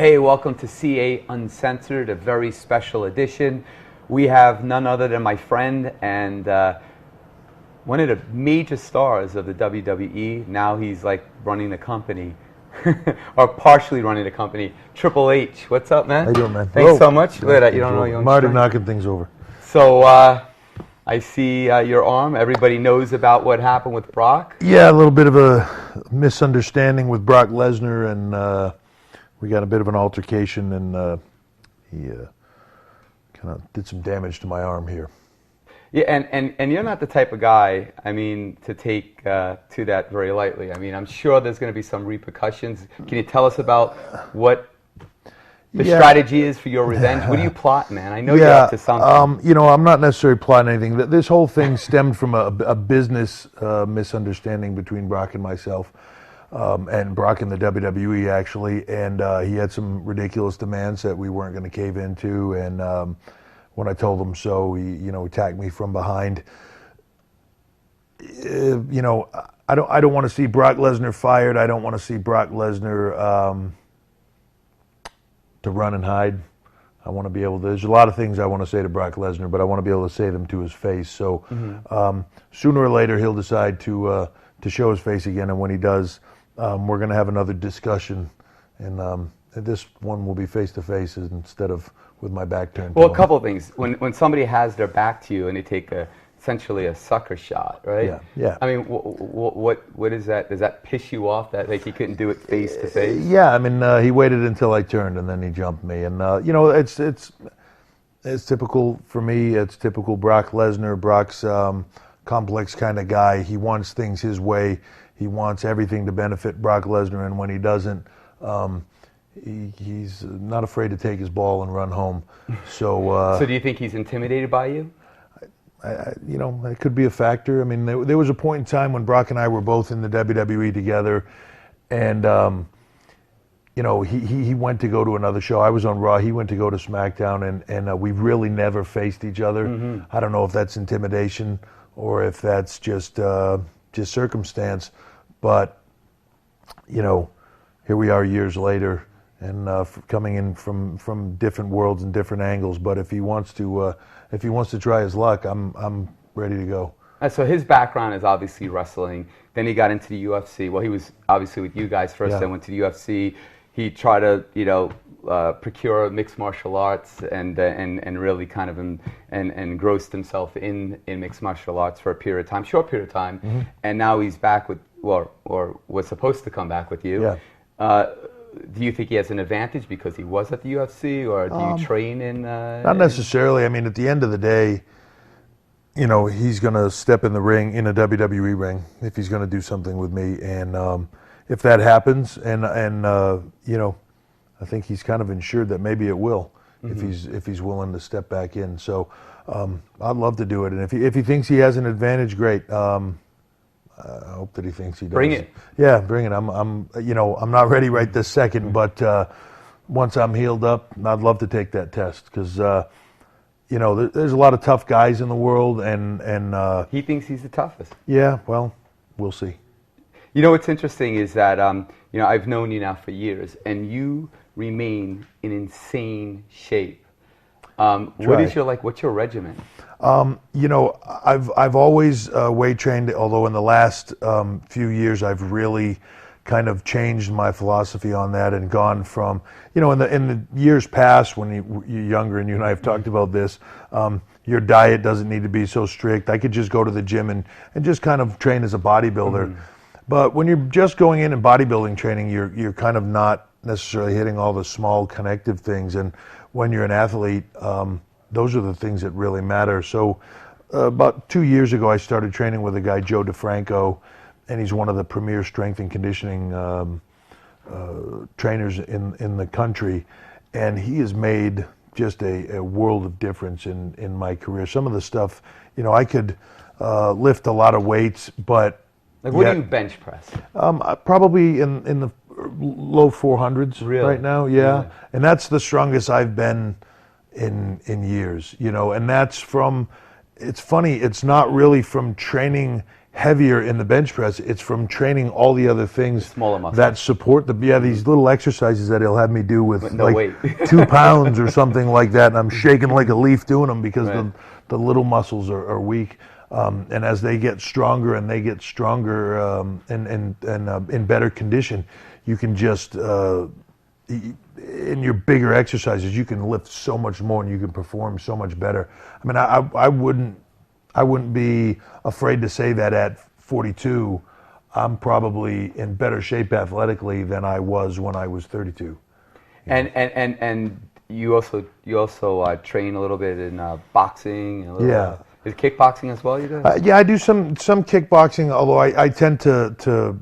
Hey, welcome to CA Uncensored, a very special edition. We have none other than my friend and one of the major stars of the WWE. Now he's like running the company, or partially running the company. Triple H, what's up, man? How you doing, man? Thanks Hello. so much. Look at that, you don't know your own Marty strength. knocking things over. So I see your arm. Everybody knows about what happened with Brock. Yeah, a little bit of a misunderstanding with Brock Lesnar, and we got a bit of an altercation, and he kind of did some damage to my arm here. Yeah, and you're not the type of guy, I mean, to take to that very lightly. I mean, I'm sure there's going to be some repercussions. Can you tell us about what the strategy is for your revenge? What do you plot, man? I know you're up to something. You know, I'm not necessarily plotting anything. This whole thing stemmed from a business misunderstanding between Brock and myself, and Brock and the WWE, actually. And he had some ridiculous demands that we weren't going to cave into, and when I told him so, he attacked me from behind. You know, I don't want to see Brock Lesnar fired. I don't want to see Brock Lesnar to run and hide. I want to be able to, there's a lot of things I want to say to Brock Lesnar, but I want to be able to say them to his face. So sooner or later he'll decide to show his face again, and when he does, we're going to have another discussion, and this one will be face to face instead of with my back turned. Well, a couple of things. When somebody has their back to you and they take essentially a sucker shot, right? Yeah. I mean, what is that? Does that piss you off that like he couldn't do it face to face? Yeah, I mean, he waited until I turned and then he jumped me, and you know, it's typical for me. It's typical Brock Lesnar. Brock's complex kind of guy. He wants things his way. He wants everything to benefit Brock Lesnar, and when he doesn't, he's not afraid to take his ball and run home. So do you think he's intimidated by you? You know, it could be a factor. I mean, there was a point in time when Brock and I were both in the WWE together, and you know, he went to go to another show. I was on Raw. He went to go to SmackDown, and we really never faced each other. I don't know if that's intimidation or if that's just circumstance, but you know, here we are years later, and coming in from different worlds and different angles. But if he wants to try his luck, I'm ready to go. So his background is obviously wrestling. Then he got into the UFC. Well, he was obviously with you guys first. Then went to the UFC. He tried to procure mixed martial arts and really kind of engrossed himself in mixed martial arts for a period of time, short period of time. And now he's back with, or was supposed to come back with you. Do you think he has an advantage because he was at the UFC, or do you train in? Not necessarily. I mean, at the end of the day, you know, he's going to step in the ring, in a WWE ring, if he's going to do something with me, and if that happens, and you know, I think he's kind of ensured that maybe it will, if he's willing to step back in. So I'd love to do it, and if he thinks he has an advantage, great. I hope that he thinks he does. Bring it. Yeah, bring it. I'm not ready right this second, but once I'm healed up, I'd love to take that test, because you know, there's a lot of tough guys in the world, and he thinks he's the toughest. Yeah, well, we'll see. You know, what's interesting is that you know, I've known you now for years, and you remain in insane shape. What's your regimen? You know, I've always weight trained, although in the last few years I've really kind of changed my philosophy on that and gone from, you know, in the years past when you're younger, and you and I have talked about this, your diet doesn't need to be so strict. I could just go to the gym and just kind of train as a bodybuilder. But when you're just going in and bodybuilding training, you're kind of not necessarily hitting all the small connective things. And when you're an athlete, those are the things that really matter. So about 2 years ago, I started training with a guy, Joe DeFranco, and he's one of the premier strength and conditioning trainers in the country. And he has made just a world of difference in my career. Some of the stuff, you know, I could lift a lot of weights, but... Like, what do you bench press? Probably in the low 400s right now, yeah. And that's the strongest I've been in years, you know, and that's from, it's funny, it's not really from training heavier in the bench press, it's from training all the other things smaller muscles that support these little exercises that he'll have me do with no weight. 2 pounds or something like that, and I'm shaking like a leaf doing them because the little muscles are weak. And as they get stronger and in better condition, you can just in your bigger exercises you can lift so much more and you can perform so much better. I mean, I wouldn't be afraid to say that at 42, I'm probably in better shape athletically than I was when I was 32. And you also train a little bit in boxing. Is kickboxing as well? You do? Yeah, I do some kickboxing. Although I tend to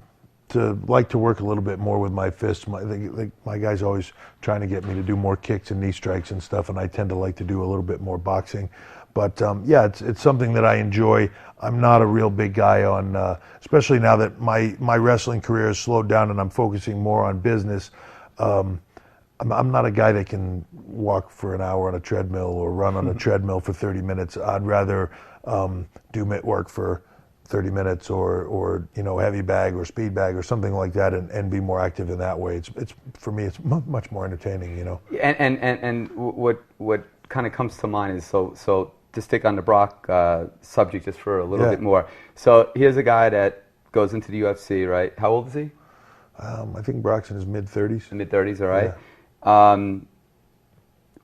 like to work a little bit more with my fists. My guy's always trying to get me to do more kicks and knee strikes and stuff, and I tend to like to do a little bit more boxing. But yeah, it's something that I enjoy. I'm not a real big guy on, especially now that my wrestling career has slowed down and I'm focusing more on business. I'm not a guy that can walk for an hour on a treadmill or run on a treadmill for 30 minutes. I'd rather do mitt work for 30 minutes or heavy bag or speed bag or something like that and be more active in that way. It's for me, it's much more entertaining, And what kind of comes to mind is so to stick on the Brock subject just for a little bit more. So here's a guy that goes into the UFC, right? How old is he? I think Brock's in his mid-30s. Mid-30s, all right. Yeah.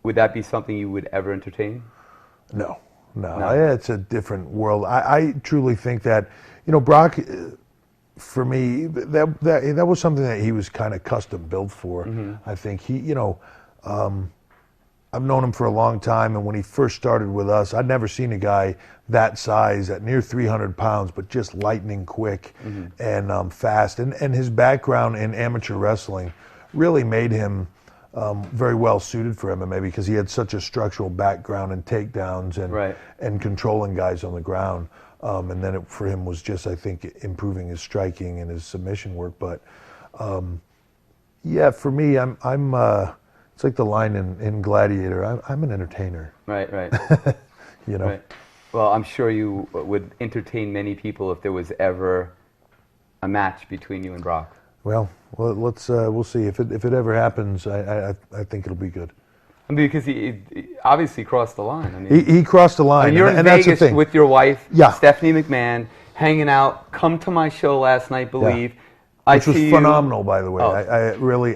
Would that be something you would ever entertain? No. It's a different world. I truly think that, Brock, for me, that was something that he was kind of custom built for. Mm-hmm. I think he, I've known him for a long time, and when he first started with us, I'd never seen a guy that size at near 300 pounds, but just lightning quick and fast. And his background in amateur wrestling really made him very well suited for MMA because he had such a structural background in takedowns and controlling guys on the ground. And then for him was just, I think, improving his striking and his submission work. But yeah, for me, I'm it's like the line in Gladiator. I'm an entertainer. Right. Right. Well, I'm sure you would entertain many people if there was ever a match between you and Brock. Well, we'll see if it ever happens. I think it'll be good. I mean, because he obviously crossed the line. I mean, he crossed the line. And you're in Vegas that's the thing. with your wife, Stephanie McMahon, hanging out. Come to my show last night, Believe. Yeah. Which was phenomenal, by the way. I really,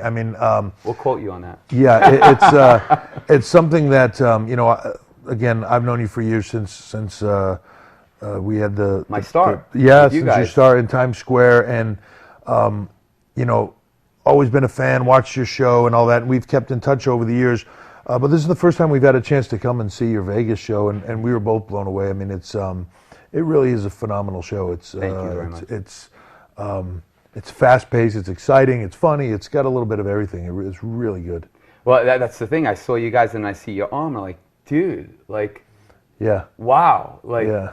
we'll quote you on that. Yeah, it's something that again, I've known you for years since we had my start. Since you started in Times Square, and always been a fan, watched your show and all that. And we've kept in touch over the years, but this is the first time we've had a chance to come and see your Vegas show, and we were both blown away. I mean, it really is a phenomenal show. Thank you very much. It's fast-paced, it's exciting, it's funny, it's got a little bit of everything. It's really good. Well, that's the thing. I saw you guys and I see your arm. I'm like, dude, wow.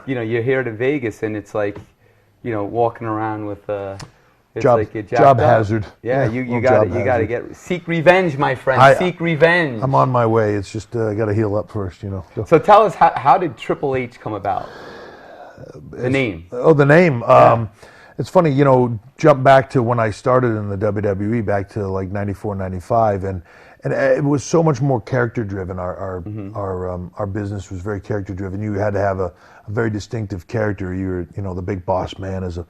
You're here to Vegas and it's like, walking around with it's like a job hazard. Yeah, you got to seek revenge, my friend. Seek revenge. I'm on my way. It's just I got to heal up first, So tell us, how did Triple H come about? The name. The name. It's funny, jump back to when I started in the WWE, back to like 94, 95, and it was so much more character driven. Our business was very character driven. You had to have a very distinctive character. You're the big boss man as a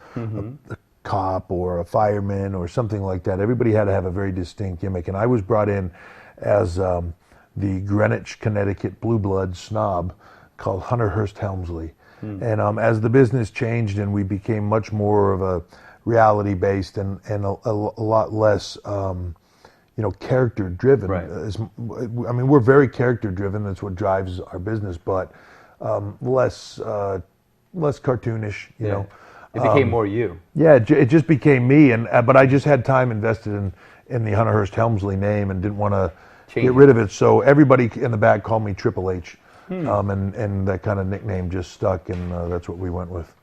cop or a fireman or something like that. Everybody had to have a very distinct gimmick, and I was brought in as the Greenwich, Connecticut blue blood snob called Hunter Hearst Helmsley. And as the business changed and we became much more of a reality-based and a lot less, character-driven. Right. We're very character-driven. That's what drives our business, but less cartoonish. It became more you. Yeah, it just became me, but I just had time invested in the Hunter Hearst Helmsley name and didn't want to get rid of it. So everybody in the back called me Triple H. And that kind of nickname just stuck, and that's what we went with.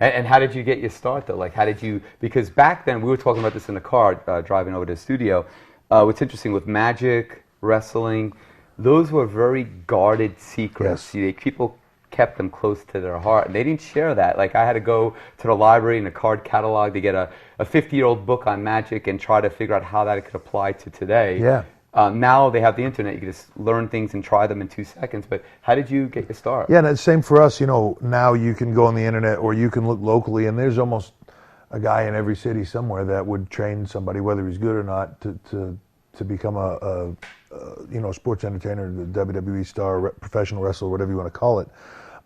And how did you get your start, though? Like, how did you, because back then, we were talking about this in the car driving over to the studio. What's interesting with magic, wrestling, those were very guarded secrets. Yes. People kept them close to their heart. And they didn't share that. Like, I had to go to the library in a card catalog to get a 50-year-old book on magic and try to figure out how that could apply to today. Yeah. Now they have the internet. You can just learn things and try them in 2 seconds. But how did you get your start? Yeah, and it's the same for us. You know, now you can go on the internet or you can look locally, and there's almost a guy in every city somewhere that would train somebody, whether he's good or not, to become a you know, sports entertainer, the WWE star, professional wrestler, whatever you want to call it.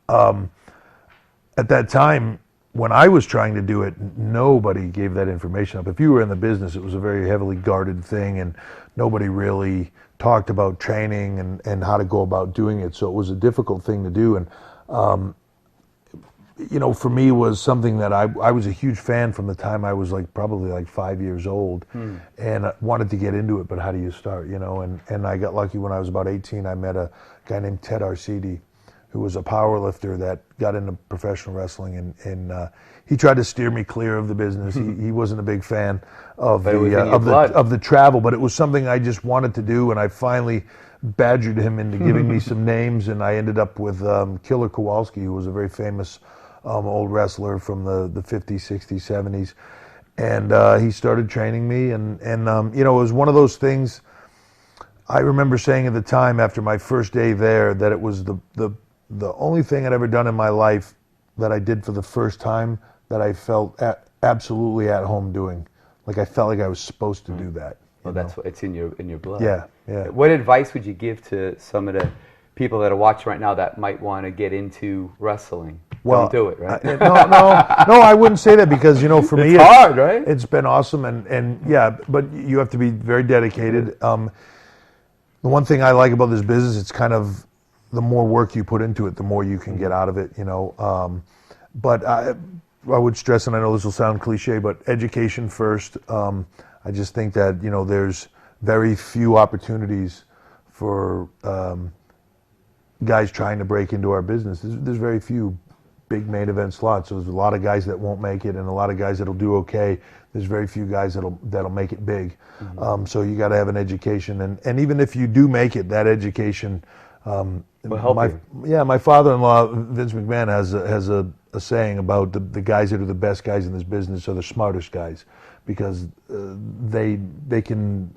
At that time, when I was trying to do it, nobody gave that information up. If you were in the business, it was a very heavily guarded thing, and nobody really talked about training and how to go about doing it. So it was a difficult thing to do. And you know, for me, was something that I was a huge fan from the time I was probably 5 years old, and I wanted to get into it. But how do you start? You know, and I got lucky when I was about 18. I met a guy named Ted Arcidi, who was a power lifter that got into professional wrestling, and he tried to steer me clear of the business. He wasn't a big fan of the travel, but it was something I just wanted to do, and I finally badgered him into giving me some names, and I ended up with Killer Kowalski, who was a very famous old wrestler from the 50s, 60s, 70s, and he started training me, and you know, it was one of those things. I remember saying at the time, after my first day there, that it was the only thing I'd ever done in my life that I did for the first time that I felt absolutely at home doing. Like, I felt like I was supposed to do that. Well, that's what it's in your blood. Yeah, yeah. What advice would you give to some of the people that are watching right now that might want to get into wrestling? Well, don't do it, right? No, I wouldn't say that, because, you know, for me, it's hard, right? It's been awesome, and yeah, but you have to be very dedicated. The one thing I like about this business, it's kind of, the more work you put into it, the more you can get out of it, you know. But I would stress, and I know this will sound cliche, but education first. I just think that, you know, there's very few opportunities for guys trying to break into our business. There's very few big main event slots. So there's a lot of guys that won't make it, and a lot of guys that'll do okay. There's very few guys that'll make it big. So you got to have an education, and even if you do make it, that education. Will help you. Yeah, my father-in-law Vince McMahon has a saying about the guys that are the best guys in this business are the smartest guys, because they can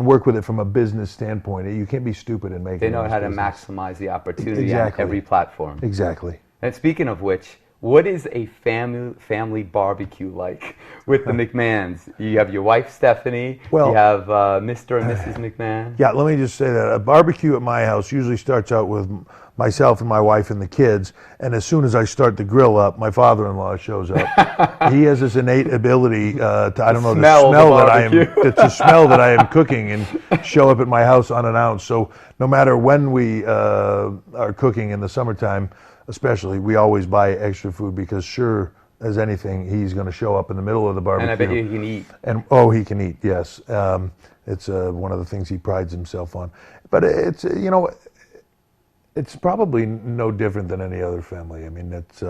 work with it from a business standpoint. You can't be stupid in making. They know how to maximize the opportunity on every platform. Exactly. And speaking of which, what is a family barbecue like with the McMahons? You have your wife Stephanie. Well, you have Mr. and Mrs. McMahon. Yeah, let me just say that a barbecue at my house usually starts out with myself and my wife and the kids, and as soon as I start the grill up, my father-in-law shows up. He has this innate ability to smell that I am cooking, and show up at my house unannounced. So no matter when we are cooking in the summertime, especially, we always buy extra food, because sure as anything, he's going to show up in the middle of the barbecue. And I bet you he can eat. And he can eat, yes. It's one of the things he prides himself on. But it's, you know, it's probably no different than any other family. I mean, it's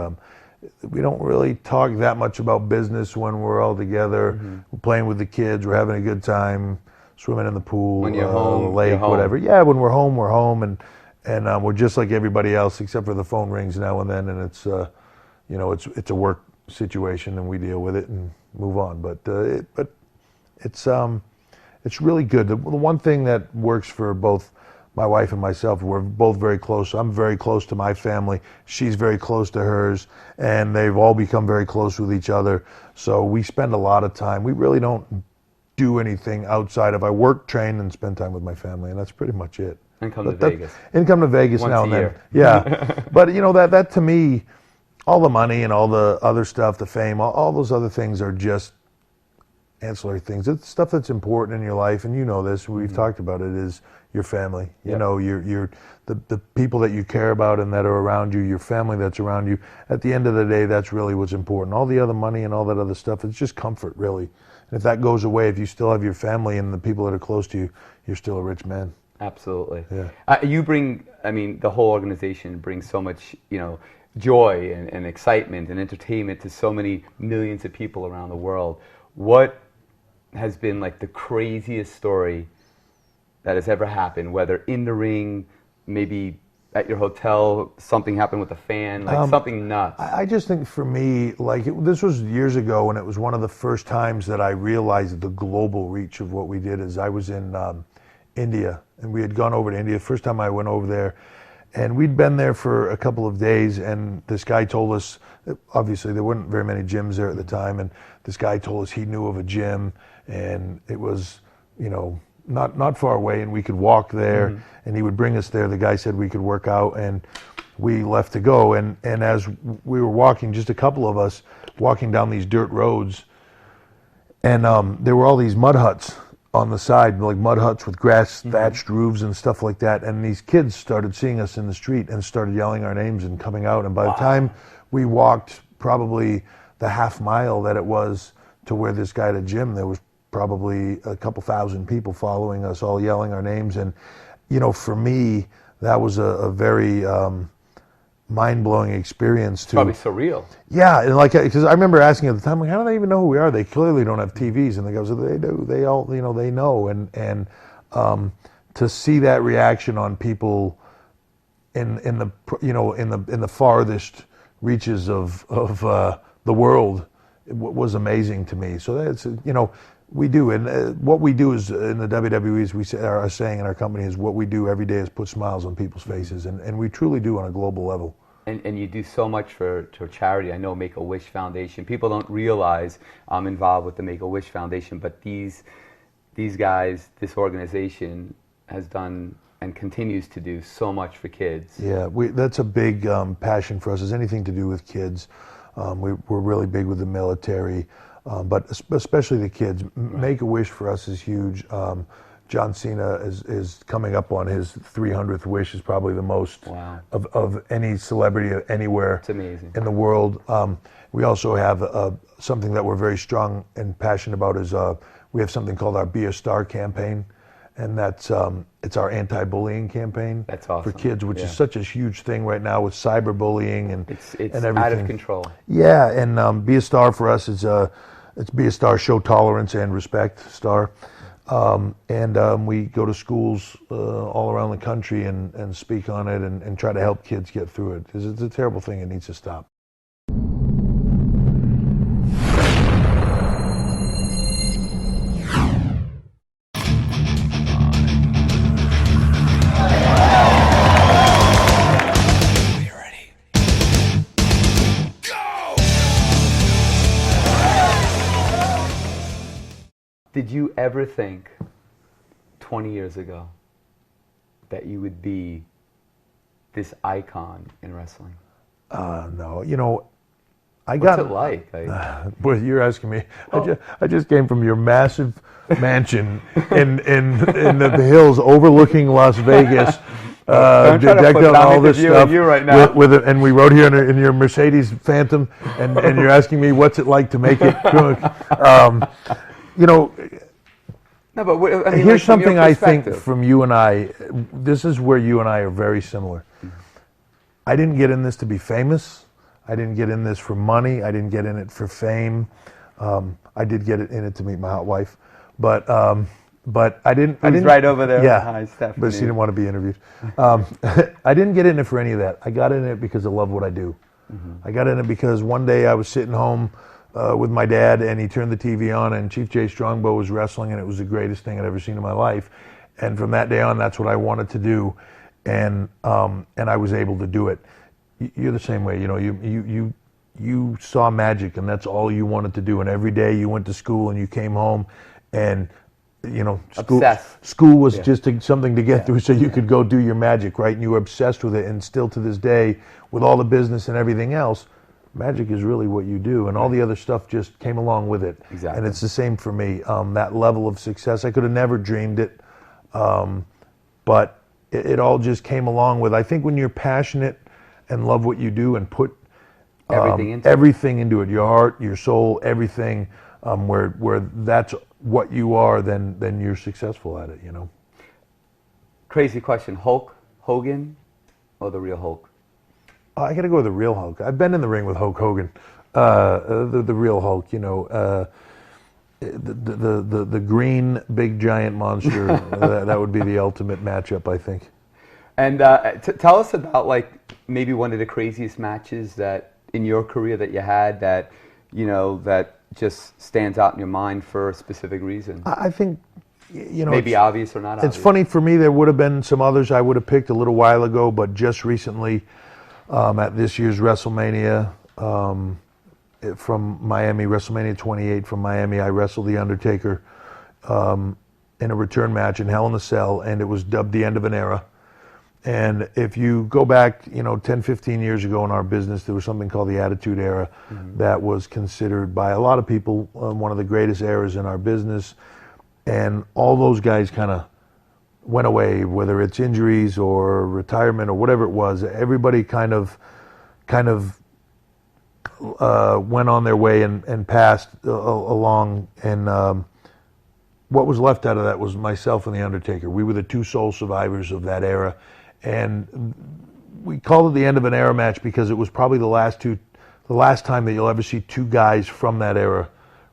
we don't really talk that much about business when we're all together. We're playing with the kids. We're having a good time, swimming in the pool, when you're home, the lake, you're home. Whatever. Yeah, when we're home, and we're just like everybody else, except for the phone rings now and then, and it's you know, it's a work situation, and we deal with it and move on. But it's really good. The one thing that works for both my wife and myself, we're both very close. I'm very close to my family. She's very close to hers, and they've all become very close with each other. So we spend a lot of time. We really don't do anything outside of, I work, train, and spend time with my family, and that's pretty much it. And come to Vegas. And come to Vegas now and then. Year. Yeah. But, you know, that to me, all the money and all the other stuff, the fame, all those other things are just ancillary things. It's stuff that's important in your life, and you know this, we've talked about it, is your family. You know, the people that you care about and that are around you, your family that's around you. At the end of the day, that's really what's important. All the other money and all that other stuff, it's just comfort, really. And if that goes away, if you still have your family and the people that are close to you, you're still a rich man. Absolutely. Yeah. You bring, I mean, the whole organization brings so much, you know, joy and excitement and entertainment to so many millions of people around the world. What has been like the craziest story that has ever happened, whether in the ring, maybe at your hotel, something happened with a fan, like something nuts. I just think for me, like this was years ago, and it was one of the first times that I realized the global reach of what we did. Is I was in India, and we had gone over to India. First time I went over there, and we'd been there for a couple of days, and this guy told us, obviously there weren't very many gyms there at the time, and this guy told us he knew of a gym, and it was, you know, not far away, and we could walk there, and he would bring us there. The guy said we could work out, and we left to go, and as we were walking, just a couple of us walking down these dirt roads, and there were all these mud huts on the side, like mud huts with grass thatched roofs and stuff like that, and these kids started seeing us in the street and started yelling our names and coming out, and by the time we walked probably the half mile that it was to where this guy at a gym, there was probably a couple thousand people following us, all yelling our names. And, you know, for me, that was a very mind-blowing experience. Probably surreal. Yeah, and like, because I remember asking at the time, like, how do they even know who we are? They clearly don't have TVs. And the guy said, they do. They all, you know, they know. And to see that reaction on people in the, you know, in the farthest reaches of the world, it was amazing to me. So that's, you know, we do, and what we do is in the WWE, is we are saying in our company, is what we do every day is put smiles on people's faces, and we truly do on a global level. And you do so much for charity. I know Make-A-Wish Foundation. People don't realize I'm involved with the Make-A-Wish Foundation, but these guys, this organization has done and continues to do so much for kids. Yeah, that's a big passion for us, is anything to do with kids. We're really big with the military. But especially the kids. Make-A-Wish for us is huge. John Cena is coming up on his 300th wish, is probably the most of any celebrity anywhere. It's amazing. In the world. We also have something that we're very strong and passionate about, is we have something called our Be a Star campaign, and that's it's our anti-bullying campaign. That's awesome. For kids, which is such a huge thing right now with cyberbullying and it's everything. Out of control. Yeah, and Be a Star for us is it's Be a Star, show tolerance and respect star, and we go to schools all around the country and speak on it and try to help kids get through it, because it's a terrible thing. It needs to stop. Did you ever think 20 years ago that you would be this icon in wrestling? No, you know, What's it like? Boy, you're asking me. I just came from your massive mansion in the hills overlooking Las Vegas. Decked out all this stuff right now. And we rode here in your Mercedes Phantom, and you're asking me what's it like to make it. You know, no, but I mean, here's something I think from you and I. This is where you and I are very similar. I didn't get in this to be famous. I didn't get in this for money. I didn't get in it for fame. I did get in it to meet my hot wife, but I didn't. Who's right over there? Yeah, hi, Stephanie. But she didn't want to be interviewed. I didn't get in it for any of that. I got in it because I love what I do. I got in it because one day I was sitting home with my dad, and he turned the TV on, and Chief Jay Strongbow was wrestling, and it was the greatest thing I'd ever seen in my life. And from that day on, that's what I wanted to do, and I was able to do it. You're the same way, you know. You saw magic, and that's all you wanted to do. And every day you went to school, and you came home, and you know, school was just something to get through, so you could go do your magic, right? And you were obsessed with it, and still to this day, with all the business and everything else, magic is really what you do, and all the other stuff just came along with it. Exactly. And it's the same for me. That level of success, I could have never dreamed it, but it all just came along with. I think when you're passionate and love what you do and put everything into it, your heart, your soul, everything, where that's what you are, then you're successful at it. You know. Crazy question: Hulk Hogan or the real Hulk? I got to go with the real Hulk. I've been in the ring with Hulk Hogan, the real Hulk. You know, the green big giant monster. That would be the ultimate matchup, I think. And tell us about like maybe one of the craziest matches that in your career that you had that that just stands out in your mind for a specific reason. I think maybe obvious or not obvious. It's funny for me. There would have been some others I would have picked a little while ago, but just recently at this year's WrestleMania from Miami, WrestleMania 28 from Miami, I wrestled The Undertaker in a return match in Hell in a Cell, and it was dubbed the end of an era. And if you go back, 10, 15 years ago in our business, there was something called the Attitude Era that was considered by a lot of people one of the greatest eras in our business. And all those guys kind of went away, whether it's injuries or retirement or whatever it was. Everybody kind of went on their way and passed along. And what was left out of that was myself and The Undertaker. We were the two sole survivors of that era. And we called it the end of an era match because it was probably the last time that you'll ever see two guys from that era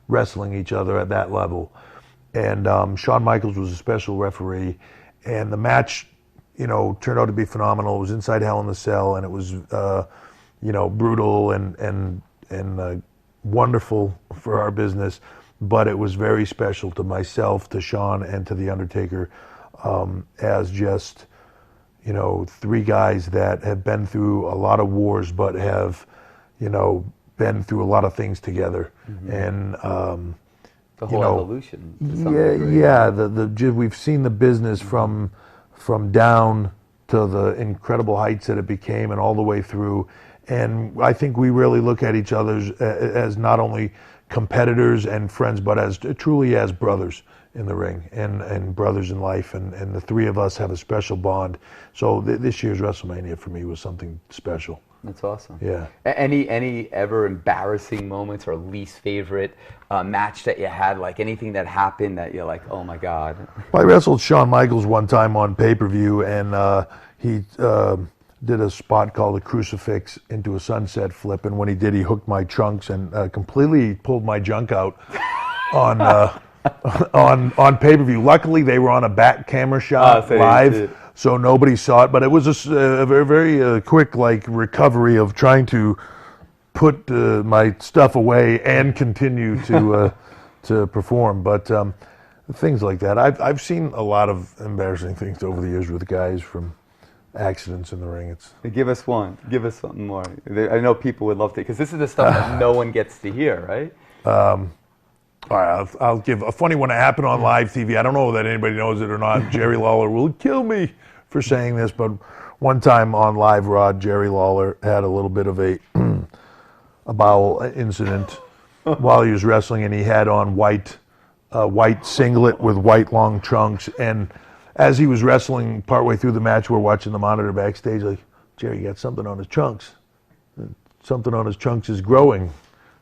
wrestling each other at that level. And Shawn Michaels was a special referee, and the match, turned out to be phenomenal. It was inside Hell in a Cell, and it was, brutal and wonderful for our business. But it was very special to myself, to Shawn, and to The Undertaker, as just three guys that have been through a lot of wars, but have, been through a lot of things together. And the whole evolution. We've seen the business from down to the incredible heights that it became, and all the way through. And I think we really look at each other as not only competitors and friends, but as truly as brothers in the ring and brothers in life, and the three of us have a special bond. So this year's WrestleMania for me was something special. That's awesome. Yeah. Any ever embarrassing moments or least favorite match that you had, like anything that happened that you're like, oh my God? Well, I wrestled Shawn Michaels one time on pay-per-view, and he did a spot called a crucifix into a sunset flip, and when he did, he hooked my trunks and completely pulled my junk out on on pay-per-view. Luckily, they were on a back camera shot live, so nobody saw it. But it was a very, very quick recovery of trying to put my stuff away and continue to to perform. But things like that, I've seen a lot of embarrassing things over the years with guys, from accidents in the ring. Give us one. Give us something more. I know people would love to, because this is the stuff that no one gets to hear, right? All right, I'll give a funny one that happened on live TV. I don't know that anybody knows it or not. Jerry Lawler will kill me for saying this, but one time on Live Rod, Jerry Lawler had a little bit of a bowel incident while he was wrestling, and he had on white singlet with white long trunks. And as he was wrestling partway through the match, we're watching the monitor backstage, like, Jerry got something on his trunks. Something on his trunks is growing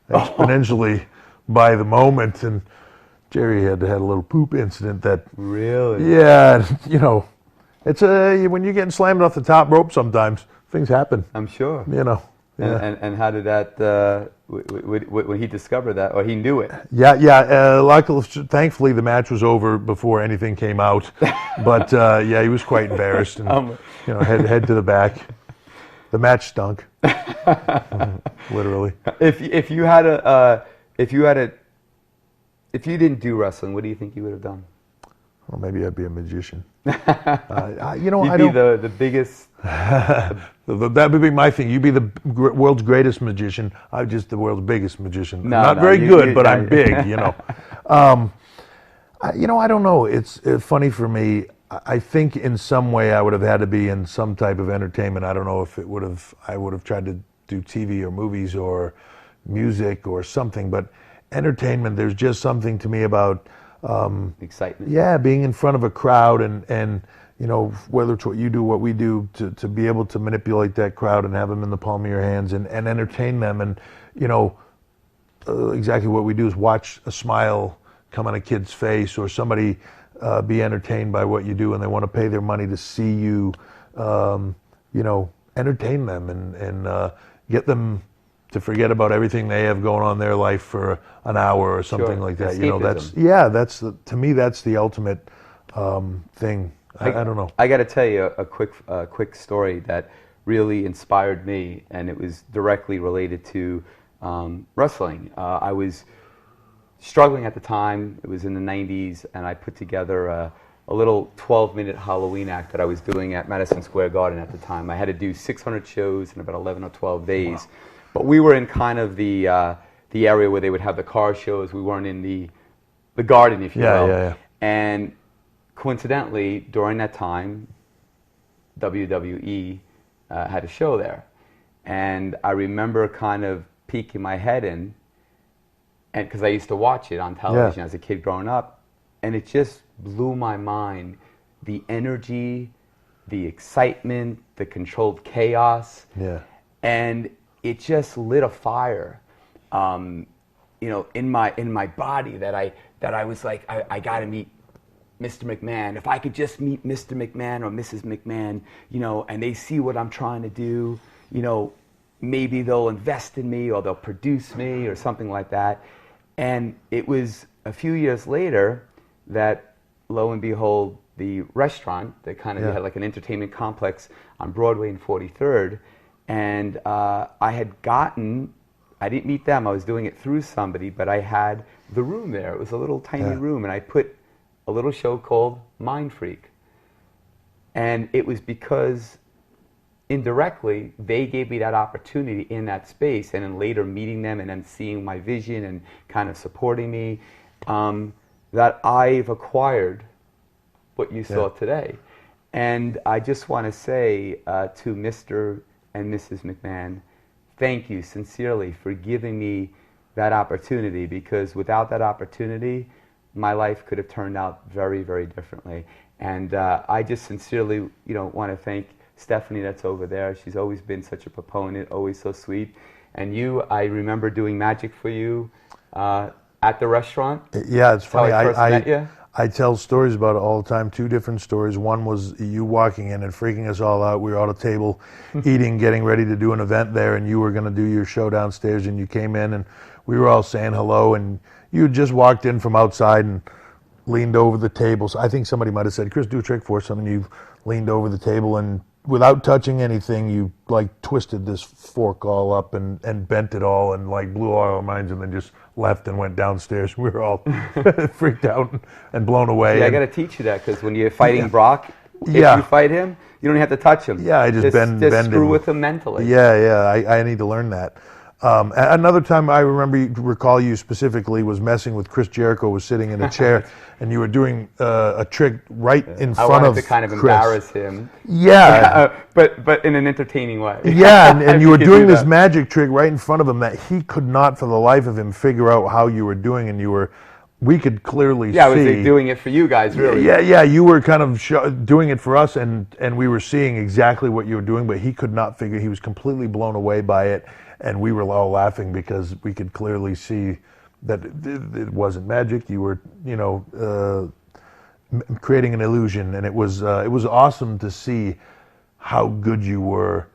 exponentially by the moment, and Jerry had a little poop incident that... Really? Yeah, it's when you're getting slammed off the top rope, sometimes things happen. I'm sure. Yeah. And how did that, when he discovered that, or he knew it? Yeah. Luckily, thankfully, the match was over before anything came out. But he was quite embarrassed, and head to the back. The match stunk, literally. If you didn't do wrestling, what do you think you would have done? Well, maybe I'd be a magician. You'd be the biggest. That would be my thing. You'd be the world's greatest magician. I'm just the world's biggest magician. Not very good, but I'm big. I don't know. It's funny for me. I think in some way I would have had to be in some type of entertainment. I don't know if I would have tried to do TV or movies or music or something, but entertainment, there's just something to me about excitement. Yeah, being in front of a crowd and whether it's what you do, what we do, to be able to manipulate that crowd and have them in the palm of your hands and entertain them. And exactly what we do is watch a smile come on a kid's face, or somebody be entertained by what you do, and they want to pay their money to see you entertain them and get them to forget about everything they have going on in their life for an hour or something like that. Escapism. To me, that's the ultimate thing I don't know. I got to tell you a quick story that really inspired me, and it was directly related to wrestling. I was struggling at the time. It was in the 90s, and I put together a little 12-minute Halloween act that I was doing at Madison Square Garden at the time. I had to do 600 shows in about 11 or 12 days. Wow. But we were in kind of the area where they would have the car shows. We weren't in the garden, if you will. Yeah. And coincidentally, during that time, WWE had a show there. And I remember kind of peeking my head in, and because I used to watch it on television as a kid growing up, and it just blew my mind. The energy, the excitement, the controlled chaos. Yeah. And it just lit a fire, in my body that I was like, I got to meet Mr. McMahon. If I could just meet Mr. McMahon or Mrs. McMahon, and they see what I'm trying to do, maybe they'll invest in me or they'll produce me or something like that. And it was a few years later that, lo and behold, the restaurant that kind of had like an entertainment complex on Broadway and 43rd, and I didn't meet them, I was doing it through somebody, but I had the room there. It was a little tiny room, and I put a little show called Mind Freak. And it was because indirectly they gave me that opportunity in that space, and then later meeting them and then seeing my vision and kind of supporting me, that I've acquired what you saw today. And I just want to say to Mr. and Mrs. McMahon, thank you sincerely for giving me that opportunity, because without that opportunity, my life could have turned out very, very differently. And I just sincerely, want to thank Stephanie that's over there. She's always been such a proponent, always so sweet. And you, I remember doing magic for you at the restaurant. Yeah, it's funny. That's how I first met you. I tell stories about it all the time, two different stories. One was you walking in and freaking us all out. We were at a table eating, getting ready to do an event there, and you were going to do your show downstairs, and you came in, and we were all saying hello, and you had just walked in from outside and leaned over the table. So I think somebody might have said, Chris, do a trick for us, and you leaned over the table, and without touching anything, you like twisted this fork all up and bent it all and like blew all our minds, and then just left and went downstairs. We were all freaked out and blown away. Yeah, I got to teach you that, because when you're fighting Brock, if you fight him, you don't have to touch him. Yeah, I just bend screw him. with him mentally. Yeah, I need to learn that. Another time I recall you specifically was messing with Chris Jericho, was sitting in a chair, and you were doing a trick right in front of Chris. I wanted to kind of embarrass him. Yeah. But in an entertaining way. Yeah, and you were doing this magic trick right in front of him that he could not for the life of him figure out how you were doing, and we could clearly see. Yeah, I was doing it for you guys, really. Yeah, you were kind of doing it for us, and we were seeing exactly what you were doing, but he could not figure. He was completely blown away by it. And we were all laughing because we could clearly see that it wasn't magic. You were, creating an illusion, and it was awesome to see how good you were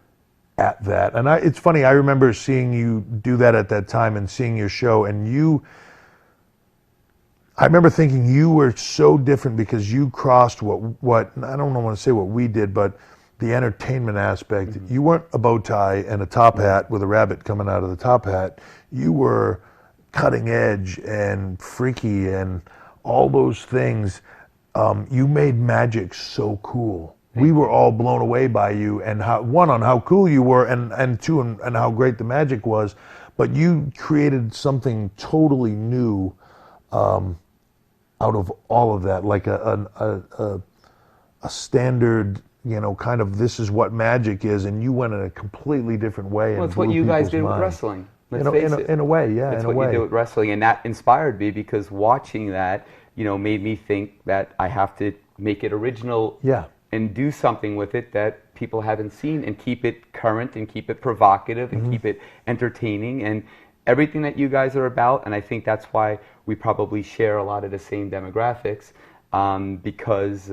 at that. And it's funny. I remember seeing you do that at that time and seeing your show, and I remember thinking you were so different because you crossed what I don't want to say what we did, but the entertainment aspect. Mm-hmm. You weren't a bow tie and a top hat with a rabbit coming out of the top hat. You were cutting edge and freaky and all those things. You made magic so cool. We were all blown away by you, and on how cool you were, and two, and how great the magic was. But you created something totally new out of all of that, like a standard, kind of, this is what magic is, and you went in a completely different way. Well, it's what you guys did with wrestling. In a way, yeah. That's what you did with wrestling, and that inspired me, because watching that, made me think that I have to make it original, and do something with it that people haven't seen, and keep it current, and keep it provocative, and keep it entertaining, and everything that you guys are about. And I think that's why we probably share a lot of the same demographics. Because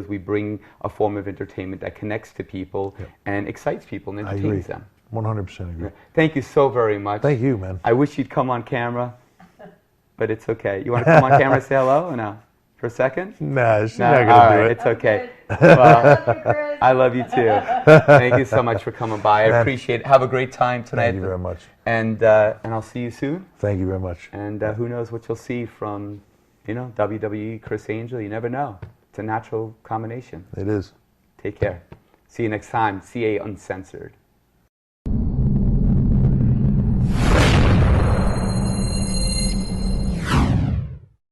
we bring a form of entertainment that connects to people and excites people and entertains them. 100% agree. Thank you so very much. Thank you, man. I wish you'd come on camera, but it's okay. You want to come on camera and say hello or no? For a second? Nah, she's No, not all gonna do right, it. it's okay. Good. Well, I love you too. Thank you so much for coming by. I Man. appreciate it. Have a great time tonight. Thank you very much. And I'll see you soon. Thank you very much. And who knows what you'll see from, WWE, Chris Angel. You never know. It's a natural combination. It is. Take care. See you next time. CA Uncensored.